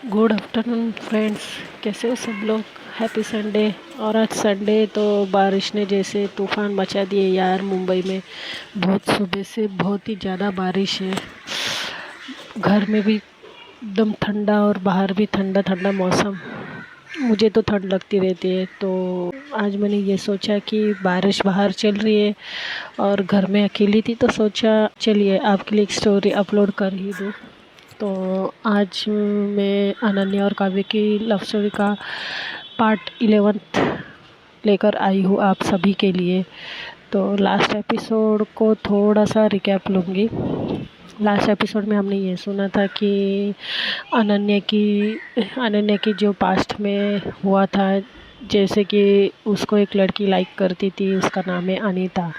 Good afternoon friends, कैसे हो सब लोग। Happy Sunday. और आज संडे तो बारिश ने जैसे तूफ़ान मचा दिए यार मुंबई में। बहुत सुबह से बहुत ही ज़्यादा बारिश है। घर में भी एकदम ठंडा और बाहर भी ठंडा ठंडा मौसम। मुझे तो ठंड लगती रहती है, तो आज मैंने ये सोचा कि बारिश बाहर चल रही है और घर में अकेली थी, तो सोचा चलिए आपके लिए एक स्टोरी अपलोड कर ही दूँ। तो आज मैं अनन्या और काव्य की लव स्टोरी का पार्ट 11 लेकर आई हूँ आप सभी के लिए। तो लास्ट एपिसोड को थोड़ा सा रिकैप लूँगी। लास्ट एपिसोड में हमने ये सुना था कि अनन्या की जो पास्ट में हुआ था, जैसे कि उसको एक लड़की लाइक करती थी, उसका नाम है अनीता।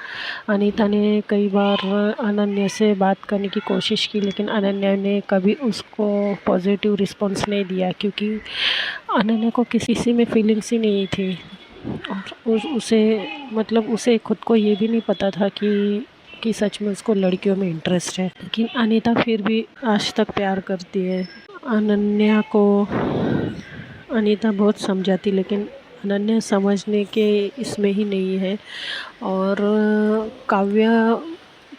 अनीता ने कई बार अनन्या से बात करने की कोशिश की, लेकिन अनन्या ने कभी उसको पॉजिटिव रिस्पॉन्स नहीं दिया, क्योंकि अनन्या को किसी में फीलिंग्स ही नहीं थी। और उसे खुद को ये भी नहीं पता था कि सच में उसको लड़कियों में इंटरेस्ट है। लेकिन अनीता फिर भी आज तक प्यार करती है अनन्या को। अनीता बहुत समझाती, लेकिन अनन्या समझने के इसमें ही नहीं है। और काव्या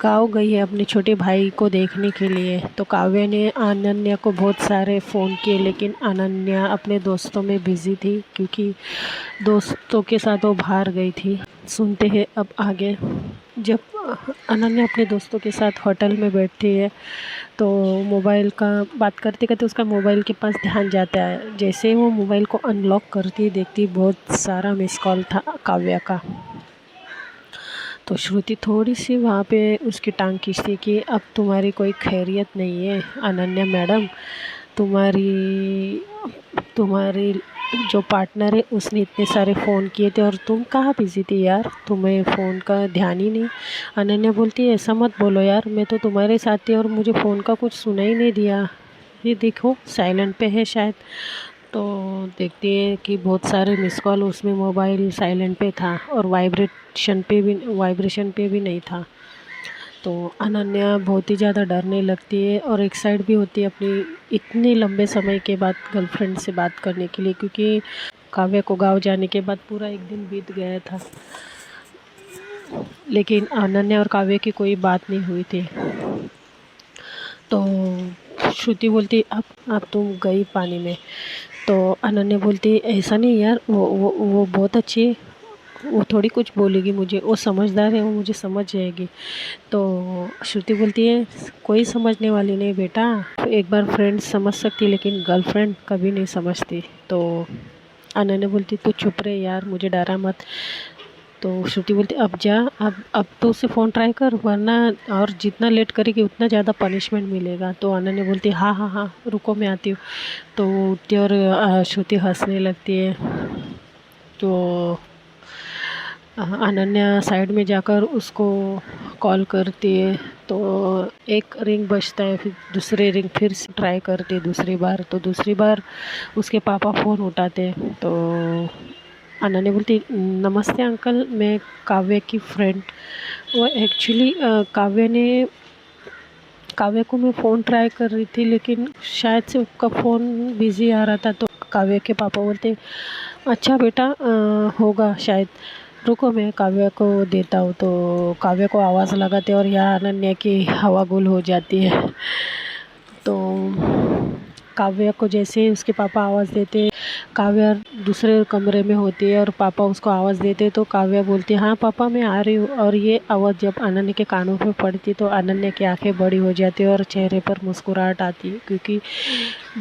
गाँव गई है अपने छोटे भाई को देखने के लिए। तो काव्या ने अनन्या को बहुत सारे फ़ोन किए, लेकिन अनन्या अपने दोस्तों में बिज़ी थी, क्योंकि दोस्तों के साथ वो बाहर गई थी। सुनते हैं अब आगे। जब अनन्या अपने दोस्तों के साथ होटल में बैठती है, तो मोबाइल का बात करते करते उसका मोबाइल के पास ध्यान जाता है। जैसे ही वो मोबाइल को अनलॉक करती देखती बहुत सारा मिस कॉल था काव्या का। तो श्रुति थोड़ी सी वहाँ पे उसकी टांग खींचती कि अब तुम्हारी कोई खैरियत नहीं है अनन्या मैडम। तुम्हारी जो पार्टनर है उसने इतने सारे फ़ोन किए थे और तुम कहाँ बिज़ी थी यार, तुम्हें फ़ोन का ध्यान ही नहीं। अनन्या बोलती है ऐसा मत बोलो यार, मैं तो तुम्हारे साथ थी और मुझे फ़ोन का कुछ सुना ही नहीं दिया। ये देखो साइलेंट पे है शायद। तो देखती है कि बहुत सारे मिस कॉल, उसमें मोबाइल साइलेंट पे था और वाइब्रेशन पे भी नहीं था। तो अनन्या बहुत ही ज़्यादा डरने लगती है और एक्साइट भी होती है अपनी इतने लंबे समय के बाद गर्लफ्रेंड से बात करने के लिए, क्योंकि काव्य को गाँव जाने के बाद पूरा एक दिन बीत गया था, लेकिन अनन्या और काव्य की कोई बात नहीं हुई थी। तो श्रुति बोलती अब तुम गई पानी में। तो अनन्या बोलती ऐसा नहीं यार, वो बहुत अच्छी है, वो थोड़ी कुछ बोलेगी मुझे, वो समझदार है, वो मुझे समझ जाएगी। तो श्रुति बोलती है कोई समझने वाली नहीं बेटा, एक बार फ्रेंड समझ सकती लेकिन गर्लफ्रेंड कभी नहीं समझती। तो अनन्या बोलती तू चुप रहे यार, मुझे डरा मत। तो श्रुति बोलती अब जा, अब तो उसे फ़ोन ट्राई कर, वरना और जितना लेट करेगी उतना ज़्यादा पनिशमेंट मिलेगा। तो अनन्या बोलती हाँ हाँ हाँ रुको मैं आती हूँ। तो वो उठती और श्रुति हंसने लगती है। तो अनन्या साइड में जाकर उसको कॉल करती है। तो एक रिंग बजता है, फिर दूसरे रिंग फिर से ट्राई करती है दूसरी बार। तो दूसरी बार उसके पापा फ़ोन उठाते हैं। तो अनन्या बोलती नमस्ते अंकल, मैं काव्य की फ्रेंड। वो एक्चुअली काव्य को मैं फ़ोन ट्राई कर रही थी, लेकिन शायद से उसका फ़ोन बिज़ी आ रहा था। तो काव्य के पापा बोलते अच्छा बेटा, होगा शायद, रुको मैं काव्य को देता हूँ। तो काव्य को आवाज़ लगाते और यहाँ अनन्या की हवा गुल हो जाती है। तो काव्य को जैसे उसके पापा आवाज़ देते, काव्य दूसरे कमरे में होती है और पापा उसको आवाज़ देते। तो काव्य बोलती है हाँ पापा मैं आ रही हूँ। और ये आवाज़ जब अनन्या के कानों पे पड़ती तो अनन्या की आंखें बड़ी हो जाती है और चेहरे पर मुस्कुराहट आती है, क्योंकि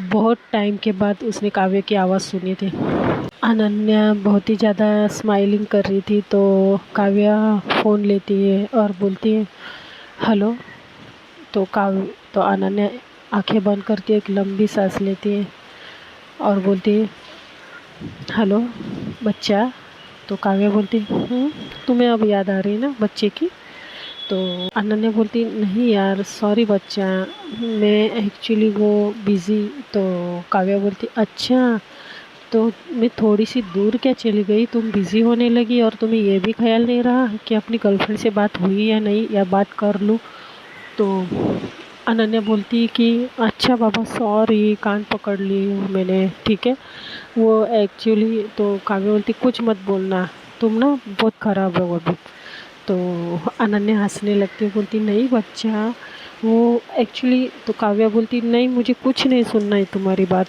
बहुत टाइम के बाद उसने काव्य की आवाज़ सुनी थी। अनन्या बहुत ही ज़्यादा स्माइलिंग कर रही थी। तो काव्य फ़ोन लेती है और बोलती है हेलो। तो अनन्या आंखें बंद करती है, एक लंबी सांस लेती है और बोलती है हेलो बच्चा। तो काव्या बोलती तुम्हें अब याद आ रही है ना बच्चे की। तो अनन्या बोलती नहीं यार सॉरी बच्चा, मैं एक्चुअली वो बिज़ी। तो काव्या बोलती अच्छा, तो मैं थोड़ी सी दूर क्या चली गई, तुम बिज़ी होने लगी और तुम्हें ये भी ख्याल नहीं रहा कि अपनी गर्लफ्रेंड से बात हुई या नहीं, या बात कर लूँ। तो अनन्या बोलती कि अच्छा बाबा सॉरी, कान पकड़ ली हूँ मैंने, ठीक है। वो एक्चुअली तो काव्या बोलती कुछ मत बोलना, तुम ना बहुत ख़राब हो अभी। तो अनन्या हंसने लगती है, बोलती नहीं बच्चा, वो एक्चुअली तो काव्या बोलती नहीं मुझे कुछ नहीं सुनना है तुम्हारी बात।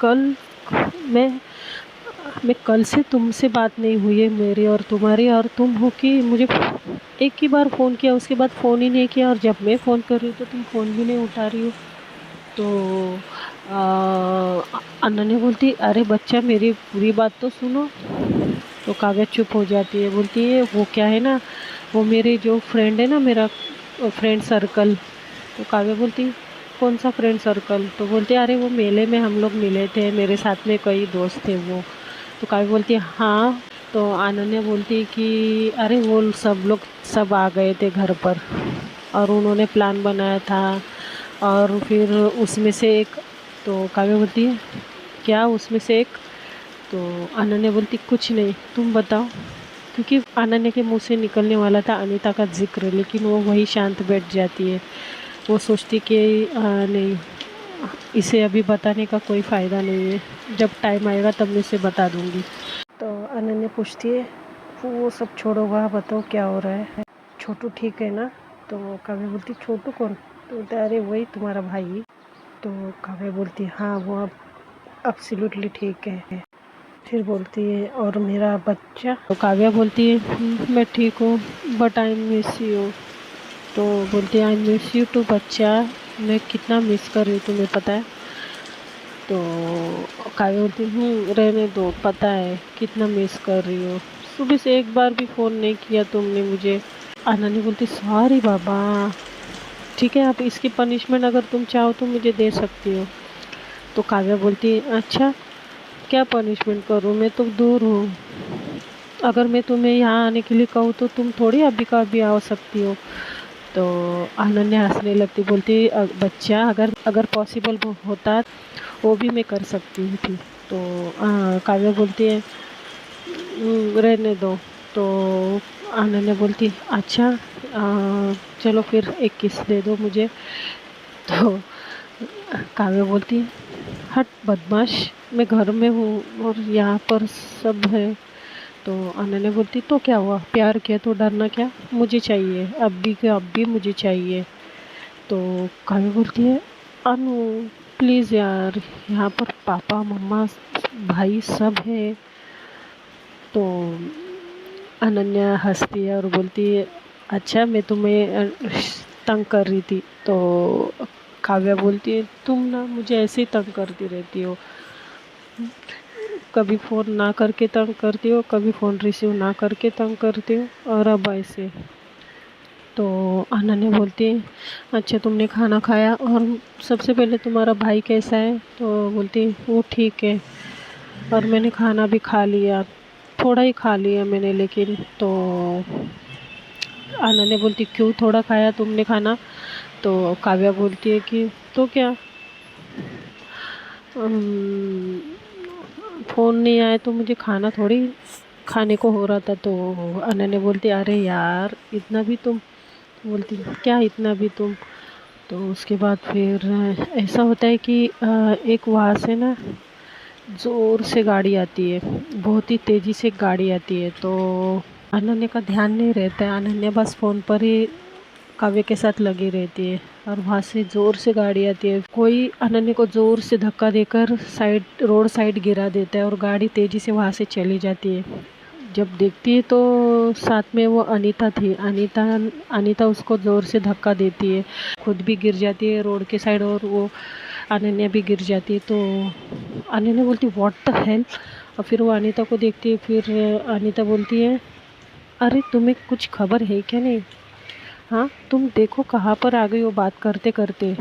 कल मैं मैं कल से तुमसे बात नहीं हुई है मेरी और तुम्हारी, और तुम हो कि मुझे एक ही बार फ़ोन किया, उसके बाद फ़ोन ही नहीं किया, और जब मैं फ़ोन कर रही हूँ तो तुम फ़ोन भी नहीं उठा रही हो। तो अनन्या बोलती अरे बच्चा मेरी पूरी बात तो सुनो। तो काव्या चुप हो जाती है, बोलती है वो क्या है ना, वो मेरे जो फ्रेंड है ना, मेरा फ्रेंड सर्कल। तो काव्या बोलती कौन सा फ्रेंड सर्कल? तो बोलती अरे वो मेले में हम लोग मिले थे, मेरे साथ में कई दोस्त थे वो। तो काव्या बोलती हाँ। तो अनन्या बोलती कि अरे वो सब लोग सब आ गए थे घर पर, और उन्होंने प्लान बनाया था, और फिर उसमें से एक। तो काव्या बोलती है क्या उसमें से एक? तो अनन्या बोलती कुछ नहीं, तुम बताओ। क्योंकि अनन्या के मुंह से निकलने वाला था अनीता का जिक्र, लेकिन वो वही शांत बैठ जाती है। वो सोचती कि नहीं, इसे अभी बताने का कोई फ़ायदा नहीं है, जब टाइम आएगा तब मैं इसे बता दूंगी। तो अनन्या पूछती है वो सब छोड़ो, वह बताओ क्या हो रहा है, छोटू ठीक है ना? तो काव्या बोलती छोटू कौन? तो बोलते अरे वही तुम्हारा भाई। तो काव्या बोलती हाँ वो अब एब्सोल्युटली ठीक है। फिर बोलती है और मेरा बच्चा? तो काव्या बोलती है मैं ठीक हूँ बट आई मिस यू। तो बोलती है आई मिस यू टू बच्चा, मैं कितना मिस कर रही हूँ तुम्हें पता है? तो काव्या बोलती रहने दो, पता है कितना मिस कर रही हो, सुबह से एक बार भी फ़ोन नहीं किया तुमने मुझे। अनन्या बोलती सॉरी बाबा, ठीक है अब इसकी पनिशमेंट अगर तुम चाहो तो मुझे दे सकती हो। तो काव्या बोलती अच्छा क्या पनिशमेंट करूँ, मैं तो दूर हूँ, अगर मैं तुम्हें यहाँ आने के लिए कहूँ तो तुम थोड़ी अभी का अभी आ सकती हो। तो अनन्या हंसने लगती, बोलती बच्चा अगर अगर पॉसिबल होता वो भी मैं कर सकती थी। तो काव्या बोलती है रहने दो। तो अनन्या बोलती अच्छा चलो फिर एक किस दे दो मुझे। तो काव्या बोलती हट बदमाश, मैं घर में हूँ और यहाँ पर सब है। तो अनन्या बोलती तो क्या हुआ, प्यार किया तो डरना क्या, मुझे चाहिए अभी के अब भी मुझे चाहिए। तो काव्या बोलती है अनु प्लीज़ यार, यहाँ पर पापा मम्मा भाई सब है। तो अनन्या हंसती है और बोलती है अच्छा मैं तुम्हें तंग कर रही थी। तो काव्या बोलती है तुम ना मुझे ऐसे ही तंग करती रहती हो, कभी फ़ोन ना करके तंग करती हो, कभी फ़ोन रिसीव ना करके तंग करती हो, और अब ऐसे। तो अनन्या बोलती है अच्छा तुमने खाना खाया, और सबसे पहले तुम्हारा भाई कैसा है? तो बोलती है वो ठीक है, और मैंने खाना भी खा लिया, थोड़ा ही खा लिया मैंने लेकिन। तो अनन्या बोलती क्यों थोड़ा खाया तुमने खाना? तो काव्या बोलती है कि तो क्या, फ़ोन नहीं आया तो मुझे खाना थोड़ी खाने को हो रहा था। तो अनन्या बोलती अरे यार इतना भी तुम? बोलती क्या इतना भी तुम? तो उसके बाद फिर ऐसा होता है कि एक वहाँ से ना ज़ोर से गाड़ी आती है, बहुत ही तेज़ी से गाड़ी आती है। तो अनन्या का ध्यान नहीं रहता है, अनन्या बस फ़ोन पर ही काव्य के साथ लगी रहती है, और वहाँ से ज़ोर से गाड़ी आती है, कोई अनन्या को ज़ोर से धक्का देकर रोड साइड गिरा देता है, और गाड़ी तेज़ी से वहाँ से चली जाती है। जब देखती है तो साथ में वो अनीता थी, अनीता उसको ज़ोर से धक्का देती है, खुद भी गिर जाती है रोड के साइड, और वो अनन्या भी गिर जाती है। तो अनन्या बोलती व्हाट द हेल, और फिर वो अनीता को देखती है। फिर अनीता बोलती है अरे तुम्हें कुछ खबर है क्या नहीं? हाँ तुम देखो कहाँ पर आ गई हो बात करते करते,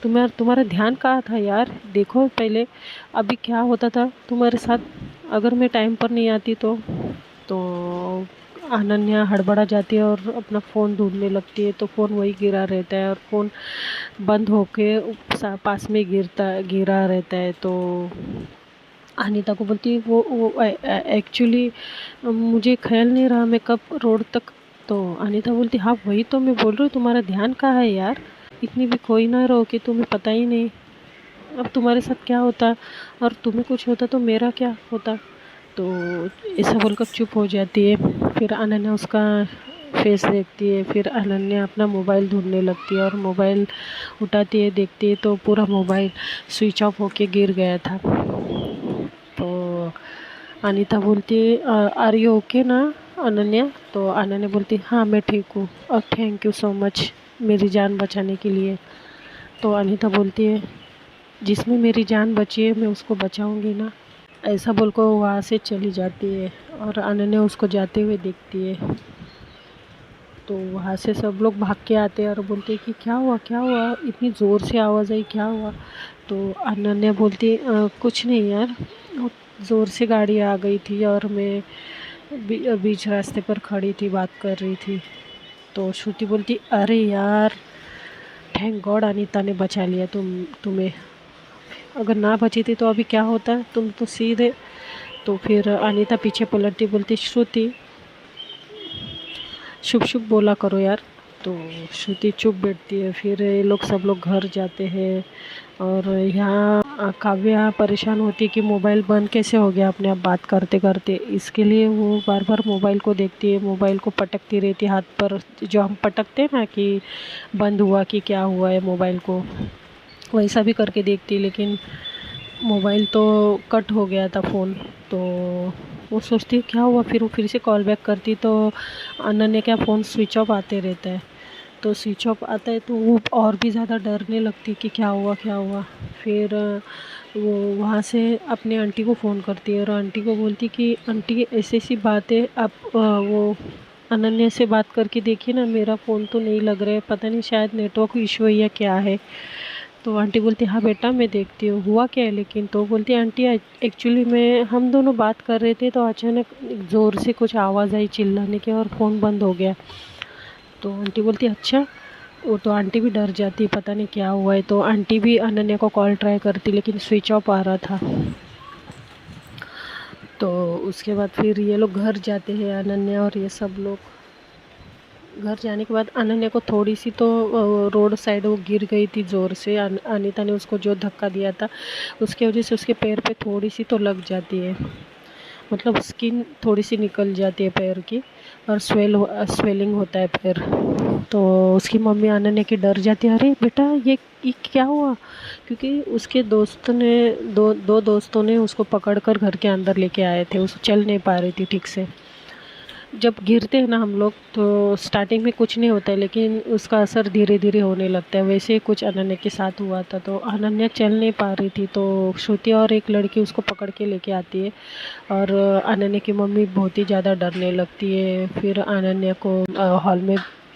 तुम्हारा ध्यान कहाँ था यार, देखो पहले अभी क्या होता था तुम्हारे साथ अगर मैं टाइम पर नहीं आती तो। तो अनन्या हड़बड़ा जाती है और अपना फ़ोन ढूंढने लगती है, तो फ़ोन वही गिरा रहता है, और फ़ोन बंद होके पास में गिरा रहता है। तो अनीता को बोलती है वो एक्चुअली मुझे ख्याल नहीं रहा मैं कब रोड तक तो अनीता बोलती हाँ वही तो मैं बोल रही हूँ, तुम्हारा ध्यान कहाँ है यार, इतनी भी खोई ना रहो कि तुम्हें पता ही नहीं अब तुम्हारे साथ क्या होता, और तुम्हें कुछ होता तो मेरा क्या होता। तो ऐसा बोलकर चुप हो जाती है। फिर अनन्या उसका फेस देखती है, फिर अनन्या अपना मोबाइल ढूंढने लगती है और मोबाइल उठाती है, देखती है तो पूरा मोबाइल स्विच ऑफ होके गिर गया था। तो अनीता बोलती आर यू ओके ना अनन्या। तो अनन्या बोलती हाँ मैं ठीक हूँ और थैंक यू सो मच मेरी जान बचाने के लिए। तो अनीता बोलती है जिसमें मेरी जान बची है मैं उसको बचाऊंगी ना, ऐसा बोलकर वो वहाँ से चली जाती है। और अनन्या उसको जाते हुए देखती है। तो वहाँ से सब लोग भाग के आते हैं और बोलते हैं कि क्या हुआ क्या हुआ, इतनी ज़ोर से आवाज़ आई, क्या हुआ। तो अनन्या बोलती कुछ नहीं यार, वो ज़ोर से गाड़ी आ गई थी और मैं बीच रास्ते पर खड़ी थी, बात कर रही थी। तो श्रुति बोलती अरे यार थैंक गॉड अनीता ने बचा लिया तुम्हें, अगर ना बची थी तो अभी क्या होता, तुम तो सीधे। तो फिर अनीता पीछे पलटती बोलती श्रुति शुभ शुभ बोला करो यार। तो श्रुति चुप बैठती है। फिर ये लोग सब लोग घर जाते हैं और यहाँ काव्या परेशान होती है कि मोबाइल बंद कैसे हो गया अपने आप बात करते करते। इसके लिए वो बार बार मोबाइल को देखती है, मोबाइल को पटकती रहती है हाथ पर, जो हम पटकते हैं ना कि बंद हुआ कि क्या हुआ है मोबाइल को, वैसा भी करके देखती है। लेकिन मोबाइल तो कट हो गया था फ़ोन। तो वो सोचती है क्या हुआ, फिर वो फिर से कॉल बैक करती तो अनन्या क्या फ़ोन स्विच ऑफ आते रहता है। तो स्विच ऑफ आता है तो वो और भी ज़्यादा डरने लगती कि क्या हुआ क्या हुआ। फिर वो वहाँ से अपने आंटी को फ़ोन करती है और आंटी को बोलती कि आंटी ऐसी ऐसी बात है, आप वो अनन्या से बात करके देखिए ना, मेरा फ़ोन तो नहीं लग रहा है, पता नहीं शायद नेटवर्क इशू है या क्या है। तो आंटी बोलती हाँ बेटा मैं देखती हूँ हुआ क्या है लेकिन। तो बोलती आंटी एक्चुअली मैं हम दोनों बात कर रहे थे तो अचानक ज़ोर से कुछ आवाज़ आई चिल्लाने की और फ़ोन बंद हो गया। तो आंटी बोलती अच्छा। वो तो आंटी भी डर जाती, पता नहीं क्या हुआ है। तो आंटी भी अनन्या को कॉल ट्राई करती लेकिन स्विच ऑफ आ रहा था। तो उसके बाद फिर ये लोग घर जाते हैं अनन्या और ये सब लोग। घर जाने के बाद अनन्या को थोड़ी सी तो रोड साइड वो गिर गई थी ज़ोर से। अनीता ने उसको जो धक्का दिया था उसके वजह से उसके पैर पे थोड़ी सी तो लग जाती है, मतलब स्किन थोड़ी सी निकल जाती है पैर की और स्वेलिंग होता है पैर। तो उसकी मम्मी अनन्या की डर जाती है, अरे बेटा ये क्या हुआ, क्योंकि उसके दोस्त ने दो दोस्तों ने उसको पकड़कर घर के अंदर लेके आए थे, उस चल नहीं पा रही थी ठीक से। जब गिरते हैं ना हम लोग तो स्टार्टिंग में कुछ नहीं होता है लेकिन उसका असर धीरे धीरे होने लगता है, वैसे ही कुछ अनन्या के साथ हुआ था। तो अनन्या चल नहीं पा रही थी तो श्रुति और एक लड़की उसको पकड़ के लेके आती है और अनन्या की मम्मी बहुत ही ज़्यादा डरने लगती है। फिर अनन्या को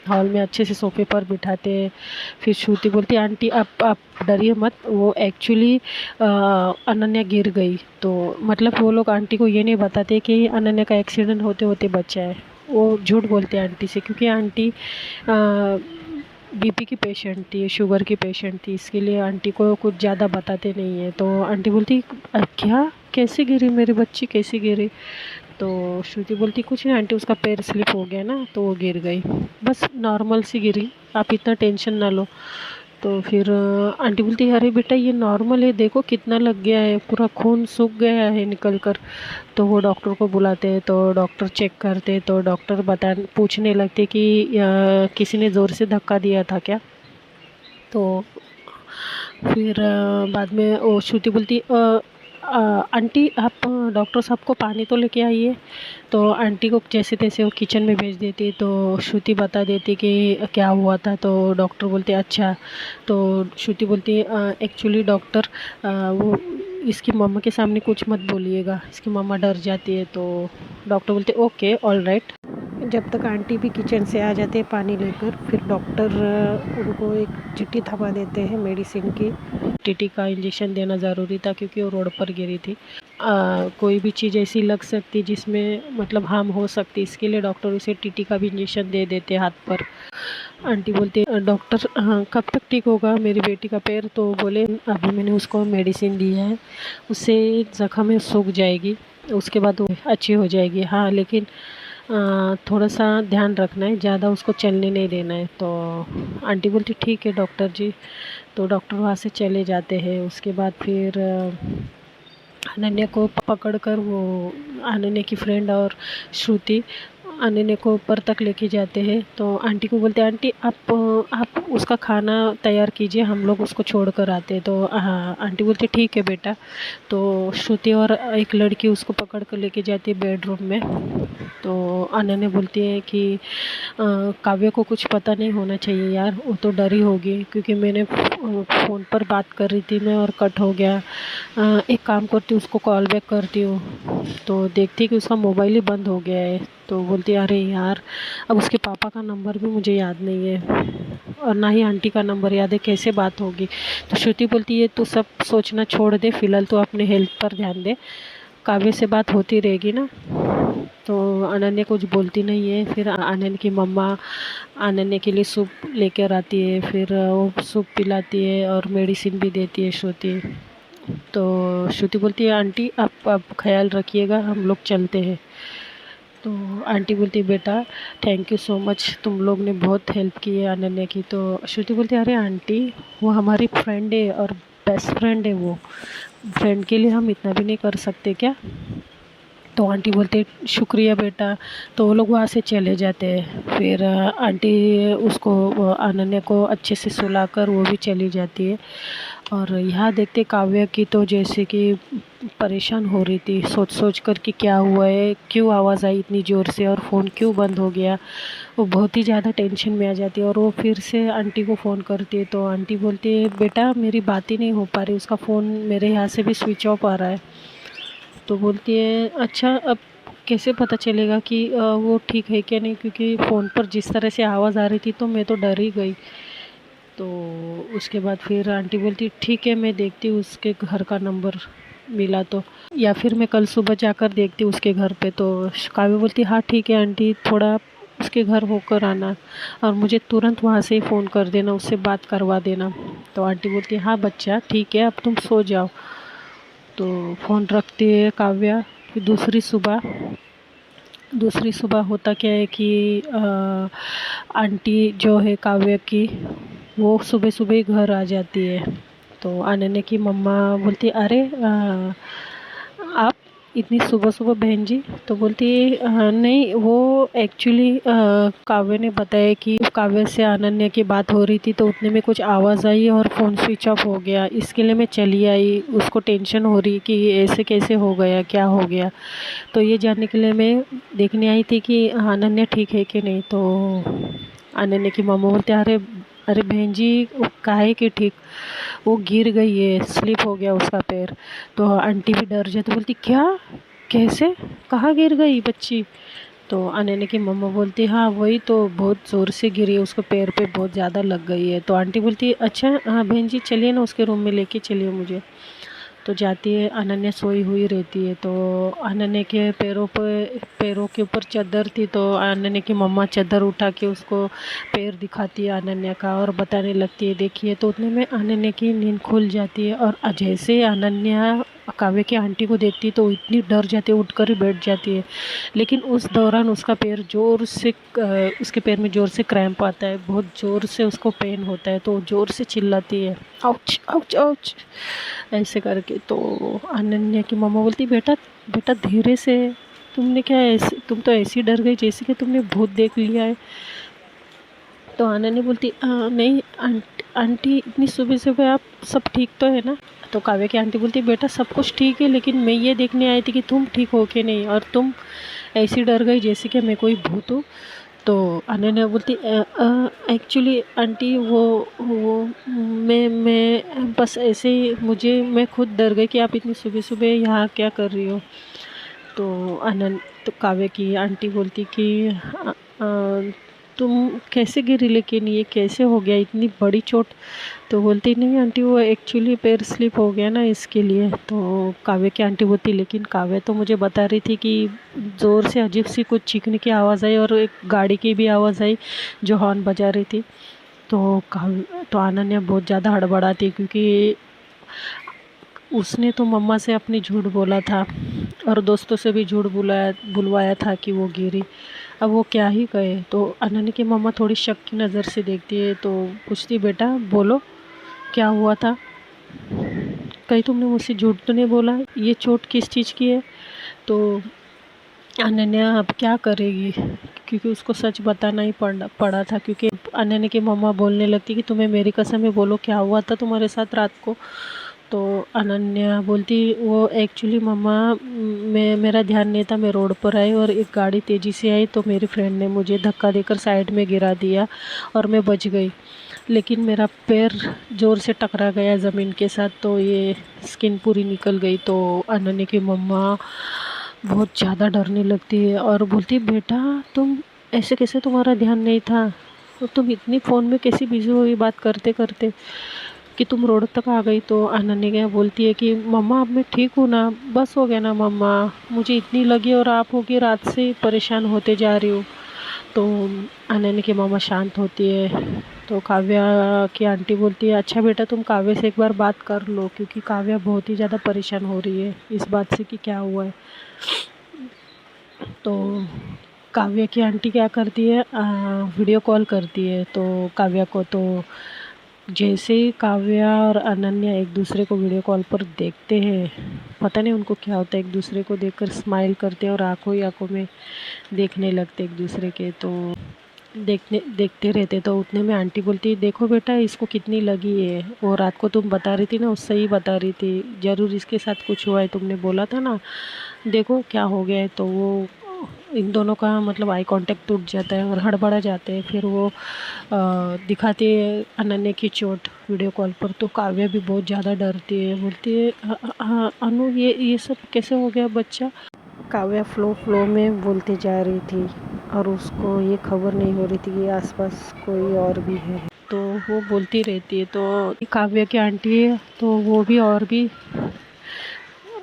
हॉल में अच्छे से सोफे पर बिठाते हैं। फिर श्रुति बोलती है आंटी आप डरिए मत, वो एक्चुअली अनन्या गिर गई। तो मतलब वो लोग आंटी को ये नहीं बताते कि अनन्या का एक्सीडेंट होते होते बचा है, वो झूठ बोलते हैं आंटी से, क्योंकि आंटी बीपी की पेशेंट थी, शुगर की पेशेंट थी, इसके लिए आंटी को कुछ ज़्यादा बताते नहीं है। तो आंटी बोलती क्या कैसे गिरी मेरी बच्ची कैसे गिरी। तो श्रुति बोलती कुछ नहीं आंटी उसका पैर स्लिप हो गया ना तो वो गिर गई, बस नॉर्मल सी गिरी, आप इतना टेंशन ना लो। तो फिर आंटी बोलती है अरे बेटा ये नॉर्मल है, देखो कितना लग गया है, पूरा खून सूख गया है निकल कर। तो वो डॉक्टर को बुलाते हैं तो डॉक्टर चेक करते तो डॉक्टर पूछने लगते कि किसी ने ज़ोर से धक्का दिया था क्या। तो फिर बाद में वो श्रुति बोलती आंटी आप डॉक्टर साहब को पानी तो लेके आइए। तो आंटी को जैसे तैसे वो किचन में भेज देती तो श्रुति बता देती कि क्या हुआ था। तो डॉक्टर बोलते अच्छा। तो श्रुति बोलती एक्चुअली डॉक्टर वो इसकी मम्मा के सामने कुछ मत बोलिएगा, इसकी मम्मा डर जाती है। तो डॉक्टर बोलते ओके ऑल राइट। जब तक आंटी भी किचन से आ जाते हैं पानी लेकर, फिर डॉक्टर उनको एक चिट्ठी थमा देते हैं मेडिसिन की। टीटी का इंजेक्शन देना ज़रूरी था क्योंकि वो रोड पर गिरी थी। कोई भी चीज़ ऐसी लग सकती जिसमें मतलब हार्म हो सकती, इसके लिए डॉक्टर उसे टीटी का भी इंजेक्शन दे देते हाथ पर। आंटी बोलती डॉक्टर हाँ कब तक ठीक होगा मेरी बेटी का पैर। तो बोले अभी मैंने उसको मेडिसिन दी है, उससे ज़ख्म में सूख जाएगी, उसके बाद वो अच्छी हो जाएगी। हाँ लेकिन थोड़ा सा ध्यान रखना है, ज़्यादा उसको चलने नहीं देना है। तो आंटी बोलती ठीक है डॉक्टर जी। तो डॉक्टर वहाँ से चले जाते हैं। उसके बाद फिर अनन्या को पकड़कर वो अनन्या की फ्रेंड और श्रुति अनन्या को ऊपर तक लेके जाते हैं। तो आंटी को बोलते हैं आंटी आप उसका खाना तैयार कीजिए, हम लोग उसको छोड़ कर आते हैं। तो हाँ, आंटी बोलती ठीक है बेटा। तो श्रुति और एक लड़की उसको पकड़ कर लेके जाती है बेडरूम में। तो अनन्या बोलती है कि काव्य को कुछ पता नहीं होना चाहिए यार, वो तो डरी होगी क्योंकि मैंने फ़ोन पर बात कर रही थी मैं और कट हो गया। एक काम करती हूँ, उसको कॉल बैक करती हूँ। तो देखती है कि उसका मोबाइल ही बंद हो गया है। तो बोलती है अरे यार, अब उसके पापा का नंबर भी मुझे याद नहीं है और ना ही आंटी का नंबर याद है, कैसे बात होगी। तो श्रुति बोलती है तू सब सोचना छोड़ दे, फ़िलहाल तो अपने हेल्थ पर ध्यान दे, काव्य से बात होती रहेगी ना। तो अनन्या कुछ बोलती नहीं है। फिर अनन्या की मम्मा अनन्या के लिए सूप लेकर आती है, फिर वो सूप पिलाती है और मेडिसिन भी देती है श्रुति। तो श्रुति बोलती है आंटी आप ख्याल रखिएगा, हम लोग चलते हैं। तो आंटी बोलती है बेटा थैंक यू सो मच, तुम लोग ने बहुत हेल्प की है अनन्या की। तो श्रुति बोलती है अरे आंटी वो हमारी फ्रेंड है और बेस्ट फ्रेंड है, वो फ्रेंड के लिए हम इतना भी नहीं कर सकते क्या। तो आंटी बोलते शुक्रिया बेटा। तो वो लोग वहाँ से चले जाते हैं। फिर आंटी उसको अनन्या को अच्छे से सुलाकर वो भी चली जाती है। और यहाँ देखते काव्या की तो जैसे कि परेशान हो रही थी सोच सोच कर कि क्या हुआ है, क्यों आवाज़ आई इतनी ज़ोर से और फ़ोन क्यों बंद हो गया। वो बहुत ही ज़्यादा टेंशन में आ जाती है और वो फिर से आंटी को फ़ोन करती है। तो आंटी बोलती है बेटा मेरी बात ही नहीं हो पा रही, उसका फ़ोन मेरे यहाँ से भी स्विच ऑफ आ रहा है। तो बोलती है अच्छा अब कैसे पता चलेगा कि वो ठीक है क्या नहीं, क्योंकि फ़ोन पर जिस तरह से आवाज़ आ रही थी तो मैं तो डर ही गई। तो उसके बाद फिर आंटी बोलती ठीक है मैं देखती हूँ उसके घर का नंबर मिला तो, या फिर मैं कल सुबह जाकर देखती हूँ उसके घर पे। तो काव्य बोलती हाँ ठीक है आंटी, थोड़ा उसके घर होकर आना और मुझे तुरंत वहाँ से ही फ़ोन कर देना, उससे बात करवा देना। तो आंटी बोलती हाँ बच्चा ठीक है, अब तुम सो जाओ। तो फ़ोन रखती है काव्या। फिर दूसरी सुबह होता क्या है कि आंटी जो है काव्या की वो सुबह सुबह ही घर आ जाती है। तो अनन्या की मम्मा बोलती अरे आप इतनी सुबह सुबह बहन जी। तो बोलती नहीं वो एक्चुअली काव्य ने बताया कि काव्य से अनन्या की बात हो रही थी तो उतने में कुछ आवाज़ आई और फ़ोन स्विच ऑफ हो गया, इसके लिए मैं चली आई। उसको टेंशन हो रही कि ऐसे कैसे हो गया, क्या हो गया। तो ये जानने के लिए मैं देखने आई थी कि अनन्या ठीक है कि नहीं। तो अनन्या की मम्मा बोलते अरे अरे बहन जी काहे कि ठीक, वो गिर गई है, स्लिप हो गया उसका पैर। तो आंटी भी डर जाती, बोलती क्या, कैसे, कहाँ गिर गई बच्ची। तो अनन्या की मम्मा बोलती हाँ वही तो बहुत ज़ोर से गिरी है, उसको पैर पे बहुत ज़्यादा लग गई है। तो आंटी बोलती अच्छा हाँ बहन जी चलिए ना उसके रूम में लेके चलिए मुझे। तो जाती है, अनन्या सोई हुई रहती है। तो अनन्या के पैरों के ऊपर चादर थी। तो अनन्या की मम्मा चादर उठा के उसको पैर दिखाती है अनन्या का और बताने लगती है देखिए। तो उतने में अनन्या की नींद खुल जाती है और जैसे अनन्या काव्य की आंटी को देखती है तो इतनी डर जाती है, उठकर ही बैठ जाती है। लेकिन उस दौरान उसका पैर ज़ोर से उसके पैर में ज़ोर से क्रैम्प आता है, बहुत ज़ोर से उसको पेन होता है। तो ज़ोर से चिल्लाती है आउच आउच आउच ऐसे करके। तो अनन्या की मम्मा बोलती बेटा बेटा धीरे से, तुमने क्या ऐसे, तुम तो ऐसी डर गई जैसे कि तुमने भूत देख लिया है। तो अनन्या बोलती नहीं आंटी इतनी सुबह सुबह आप सब ठीक तो है ना। तो काव्या की आंटी बोलती बेटा सब कुछ ठीक है, लेकिन मैं ये देखने आई थी कि तुम ठीक हो के नहीं, और तुम ऐसी डर गई जैसे कि मैं कोई भूत हूँ। तो अनन्या बोलती एक्चुअली आंटी वो मैं बस ऐसे ही मैं खुद डर गई कि आप इतनी सुबह सुबह यहाँ क्या कर रही हो। तो तो काव्या की आंटी बोलती कि तुम कैसे गिरी, लेकिन ये कैसे हो गया इतनी बड़ी चोट। तो बोलती नहीं आंटी वो एक्चुअली पैर स्लिप हो गया ना इसके लिए। तो काव्य की आंटी बोलती लेकिन काव्य तो मुझे बता रही थी कि ज़ोर से अजीब सी कुछ चीखने की आवाज़ आई और एक गाड़ी की भी आवाज़ आई जो हॉर्न बजा रही थी। तो अनन्या बहुत ज़्यादा हड़बड़ाती क्योंकि उसने तो मम्मा से अपनी झूठ बोला था और दोस्तों से भी झूठ बुलवाया था कि वो गिरी। अब वो क्या ही कहे। तो अनन्या की मम्मा थोड़ी शक की नज़र से देखती है, तो पूछती बेटा बोलो क्या हुआ था, कहीं तुमने मुझसे झूठ तो नहीं बोला, ये चोट किस चीज़ की है। तो अनन्या अब क्या करेगी, क्योंकि उसको सच बताना ही पड़ा था, क्योंकि अनन्या की मम्मा बोलने लगती कि तुम्हें मेरी कसम है, बोलो क्या हुआ था तुम्हारे साथ रात को। तो अनन्या बोलती वो एक्चुअली मम्मा मेरा ध्यान नहीं था, मैं रोड पर आई और एक गाड़ी तेज़ी से आई, तो मेरी फ्रेंड ने मुझे धक्का देकर साइड में गिरा दिया और मैं बच गई, लेकिन मेरा पैर ज़ोर से टकरा गया ज़मीन के साथ, तो ये स्किन पूरी निकल गई। तो अनन्या की मम्मा बहुत ज़्यादा डरने लगती है और बोलती बेटा तुम ऐसे कैसे, तुम्हारा ध्यान नहीं था, तो तुम इतनी फ़ोन में कैसी बिजी हुई बात करते करते कि तुम रोड तक आ गई। तो अनन्या क्या बोलती है कि मम्मा अब मैं ठीक हूँ ना, बस हो गया ना मम्मा, मुझे इतनी लगी और आप हो कि रात से परेशान होते जा रही हो। तो अनन्या की मम्मा शांत होती है। तो काव्या की आंटी बोलती है अच्छा बेटा तुम काव्या से एक बार बात कर लो, क्योंकि काव्या बहुत ही ज़्यादा परेशान हो रही है इस बात से कि क्या हुआ है। तो काव्या की आंटी क्या करती है, वीडियो कॉल करती है तो काव्या को। तो जैसे ही काव्या और अनन्या एक दूसरे को वीडियो कॉल पर देखते हैं, पता नहीं उनको क्या होता है, एक दूसरे को देखकर स्माइल करते हैं और आंखों ही आंखों में देखने लगते एक दूसरे के। तो देखते रहते। तो उतने में आंटी बोलती देखो बेटा इसको कितनी लगी है, वो रात को तुम बता रही थी ना, उससे ही बता रही थी, ज़रूर इसके साथ कुछ हुआ है, तुमने बोला था ना, देखो क्या हो गया है। तो वो इन दोनों का मतलब आई कांटेक्ट टूट जाता है और हड़बड़ा जाते हैं। फिर वो दिखाती है अनन्या की चोट वीडियो कॉल पर। तो काव्या भी बहुत ज़्यादा डरती है, बोलती है अनु ये सब कैसे हो गया बच्चा। काव्या फ्लो में बोलते जा रही थी और उसको ये खबर नहीं हो रही थी कि आसपास कोई और भी है, तो वो बोलती रहती है। तो काव्या की आंटी है तो वो भी और भी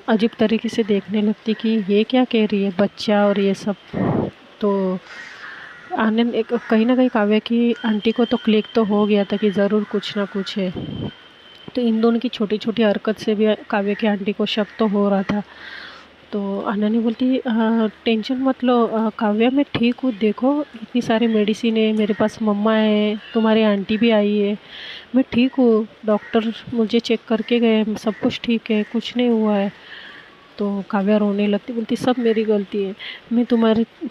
अजीब तरीके से देखने लगती कि ये क्या कह रही है बच्चा और ये सब। तो आनंद एक कहीं ना कहीं काव्या की आंटी को तो क्लिक तो हो गया था कि ज़रूर कुछ ना कुछ है। तो इन दोनों की छोटी छोटी हरकत से भी काव्या की आंटी को शक तो हो रहा था। तो अनन्या बोलती टेंशन मत लो काव्या, मैं ठीक हूँ, देखो इतनी सारी मेडिसिन है मेरे पास, मम्मा है, तुम्हारी आंटी भी आई है, मैं ठीक हूँ, डॉक्टर मुझे चेक करके गए, सब कुछ ठीक है, कुछ नहीं हुआ है। तो काव्या रोने लगती, बोलती सब मेरी गलती है, मैं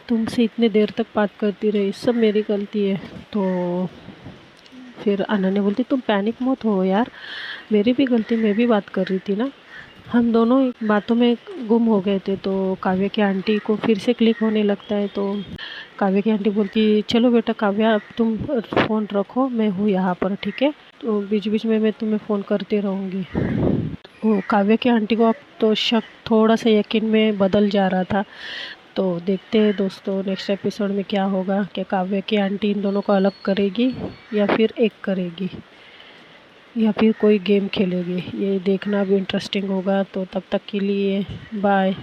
तुमसे इतने देर तक बात करती रही, सब मेरी गलती है। तो फिर अनन्या बोलती तुम पैनिक मत हो यार, मेरी भी गलती, मैं भी बात कर रही थी ना, हम दोनों एक बातों में गुम हो गए थे। तो काव्या की आंटी को फिर से क्लिक होने लगता है। तो काव्या की आंटी बोलती चलो बेटा काव्या अब तुम फ़ोन रखो, मैं हूँ यहाँ पर, ठीक है, तो बीच बीच में मैं तुम्हें फ़ोन करती रहूँगी। वो काव्या की आंटी को अब तो शक थोड़ा सा यकीन में बदल जा रहा था। तो देखते हैं दोस्तों नेक्स्ट एपिसोड में क्या होगा, क्या काव्या की आंटी इन दोनों को अलग करेगी या फिर एक करेगी या फिर कोई गेम खेलेगी, ये देखना भी इंटरेस्टिंग होगा। तो तब तक के लिए बाय।